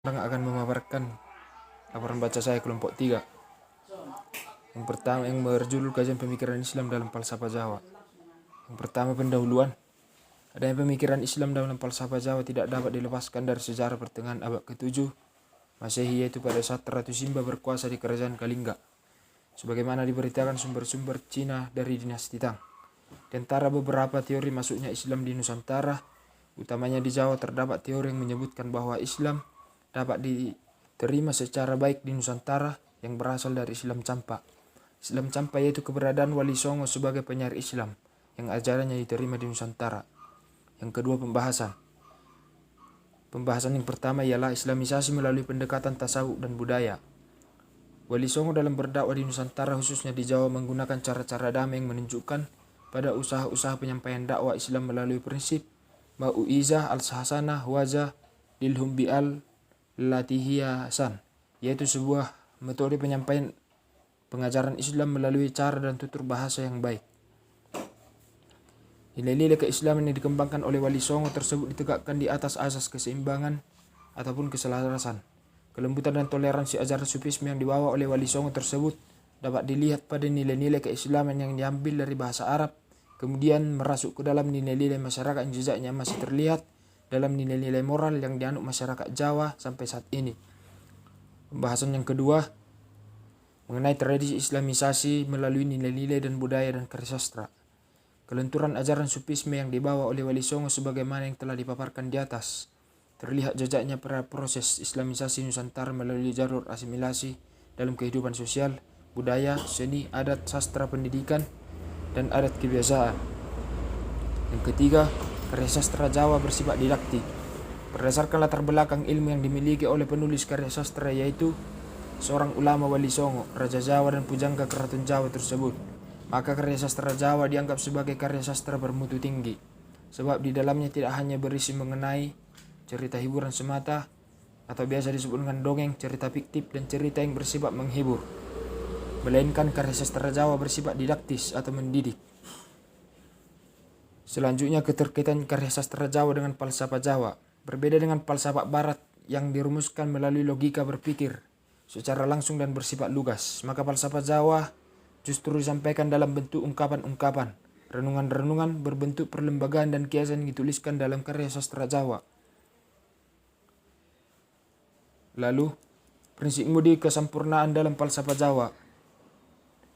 Akan memaparkan laporan baca saya kelompok 3. Yang pertama, yang berjudul kajian pemikiran Islam dalam falsafah Jawa. Yang pertama, pendahuluan. Adanya pemikiran Islam dalam falsafah Jawa tidak dapat dilepaskan dari sejarah pertengahan abad ke-7 Masehi, yaitu pada saat Ratu Simba berkuasa di kerajaan Kalingga. Sebagaimana diberitakan sumber-sumber Cina dari dinasti Tang. Di antara beberapa teori masuknya Islam di Nusantara, utamanya di Jawa, terdapat teori yang menyebutkan bahwa Islam dapat diterima secara baik di Nusantara yang berasal dari Islam Campa. Islam Campa yaitu keberadaan Wali Songo sebagai penyair Islam yang ajarannya diterima di Nusantara. Yang kedua, pembahasan. Pembahasan yang pertama ialah Islamisasi melalui pendekatan tasawuf dan budaya. Wali Songo dalam berdakwah di Nusantara khususnya di Jawa menggunakan cara-cara damai yang menunjukkan pada usaha-usaha penyampaian dakwah Islam melalui prinsip mau'izah al-hasanah waza lilhum bi'al latihiyasan, yaitu sebuah metode penyampaian pengajaran Islam melalui cara dan tutur bahasa yang baik. Nilai-nilai keislaman yang dikembangkan oleh Wali Songo tersebut ditegakkan di atas asas keseimbangan ataupun keselarasan. Kelembutan dan toleransi ajaran sufisme yang dibawa oleh Wali Songo tersebut dapat dilihat pada nilai-nilai keislaman yang diambil dari bahasa Arab, kemudian merasuk ke dalam nilai-nilai masyarakat yang jejaknya masih terlihat dalam nilai-nilai moral yang dianut masyarakat Jawa sampai saat ini. Pembahasan yang kedua mengenai tradisi Islamisasi melalui nilai-nilai dan budaya dan karya sastra. Kelenturan ajaran sufisme yang dibawa oleh Wali Songo sebagaimana yang telah dipaparkan di atas. Terlihat jejaknya pada proses Islamisasi Nusantara melalui jalur asimilasi dalam kehidupan sosial, budaya, seni, adat, sastra, pendidikan, dan adat kebiasaan. Yang ketiga, karya sastra Jawa bersifat didaktik. Berdasarkan latar belakang ilmu yang dimiliki oleh penulis karya sastra, yaitu seorang ulama Wali Songo, Raja Jawa dan pujangga Keraton Jawa tersebut, maka karya sastra Jawa dianggap sebagai karya sastra bermutu tinggi, sebab di dalamnya tidak hanya berisi mengenai cerita hiburan semata atau biasa disebut dengan dongeng, cerita fiktif, dan cerita yang bersifat menghibur, melainkan karya sastra Jawa bersifat didaktis atau mendidik. Selanjutnya, keterkaitan karya sastra Jawa dengan falsafah Jawa. Berbeda dengan falsafah Barat yang dirumuskan melalui logika berpikir secara langsung dan bersifat lugas, maka falsafah Jawa justru disampaikan dalam bentuk ungkapan-ungkapan, renungan-renungan berbentuk perlembagaan dan kiasan yang dituliskan dalam karya sastra Jawa. Lalu, prinsip mudi kesempurnaan dalam falsafah Jawa.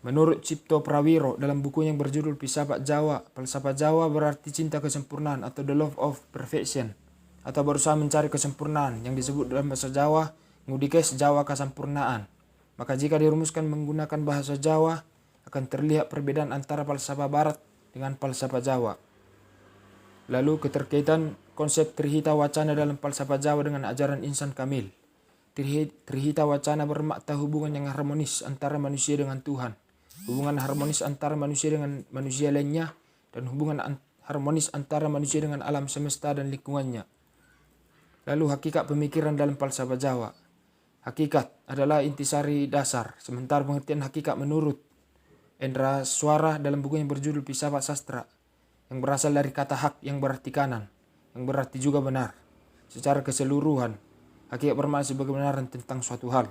Menurut Cipto Prawiro dalam buku yang berjudul Filsafat Jawa, falsafah Jawa berarti cinta kesempurnaan atau the love of perfection, atau berusaha mencari kesempurnaan yang disebut dalam bahasa Jawa ngudikes Jawa kesempurnaan. Maka jika dirumuskan menggunakan bahasa Jawa, akan terlihat perbedaan antara falsafah Barat dengan falsafah Jawa. Lalu, keterkaitan konsep Trihita Wacana dalam falsafah Jawa dengan ajaran insan kamil. Trihita Wacana bermakna hubungan yang harmonis antara manusia dengan Tuhan, hubungan harmonis antara manusia dengan manusia lainnya, dan hubungan harmonis antara manusia dengan alam semesta dan lingkungannya. Lalu, hakikat pemikiran dalam falsafah Jawa. Hakikat adalah intisari dasar, sementara pengertian hakikat menurut Endra Suara dalam buku yang berjudul Filsafat Sastra, yang berasal dari kata hak yang berarti kanan, yang berarti juga benar. Secara keseluruhan, hakikat bermakna sebagai kebenaran tentang suatu hal.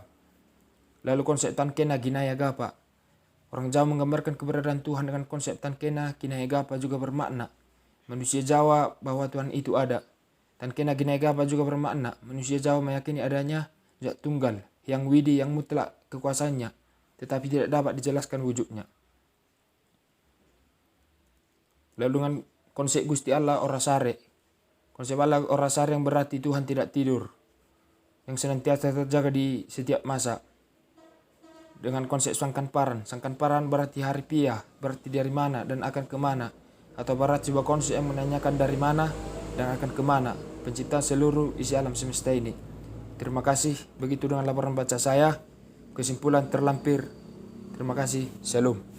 Lalu, konsep Tankena Ginaya Gapa. Orang Jawa menggambarkan keberadaan Tuhan dengan konsep Tankena Ginaya Gapa juga bermakna manusia Jawa bahwa Tuhan itu ada. Tankena Ginaya Gapa juga bermakna manusia Jawa meyakini adanya Zat Tunggal yang widi yang mutlak kekuasaannya, tetapi tidak dapat dijelaskan wujudnya. Lalu dengan konsep Gusti Allah Orasare. Konsep Allah Orasare yang berarti Tuhan tidak tidur, yang senantiasa terjaga di setiap masa. Dengan konsep Sangkanparan. Sangkanparan berarti hari pia, berarti dari mana dan akan kemana. Atau berarti sebuah konsep yang menanyakan dari mana dan akan kemana, pencipta seluruh isi alam semesta ini. Terima kasih, begitu dengan laporan baca saya. Kesimpulan terlampir. Terima kasih, Shalom.